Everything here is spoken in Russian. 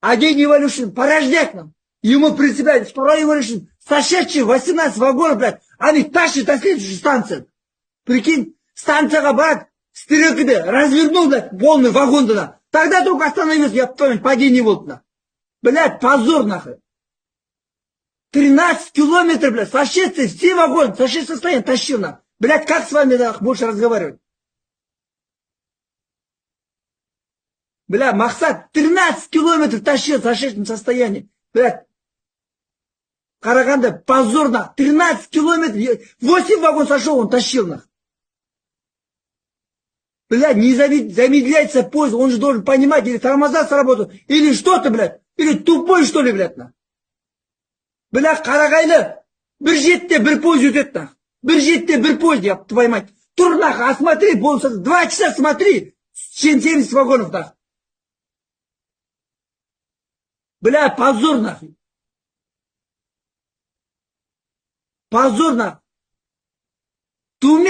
Один Evolution порожняк нам. Ему представляет, второй Evolution, сошедший 18 вагонов, блядь, они тащат до следующей станции. Прикинь, станцияға барады, стрелкада развернул, блядь, полный вагон туда. Тогда только остановился, я помню, падение было. Блядь, позор нахуй. 13 километров, блядь, сошедший, все вагоны, сошедший состояние тащил нам. Блядь, как с вами нахуй больше разговаривать? Бля, Мақсат 13 километров тащил в сошедшем состоянии. Блядь, Караганда, позорно. 13 километров, 8 вагон сошел, он тащил нас. Блядь, не замедляется поезд, он же должен понимать, или тормоза сработают, или что-то, блядь, или тупой, что ли, блядь, на. Блядь, Карагайлы, бір жетте бір поезд өтеді, на. Бір жетте бір поезд, я твою мать. Тур, нахуй, а смотри, 2 часа смотри, 70 вагонов, нахуй. Бля, позор нахуй. Позор нахуй. Ты умеешь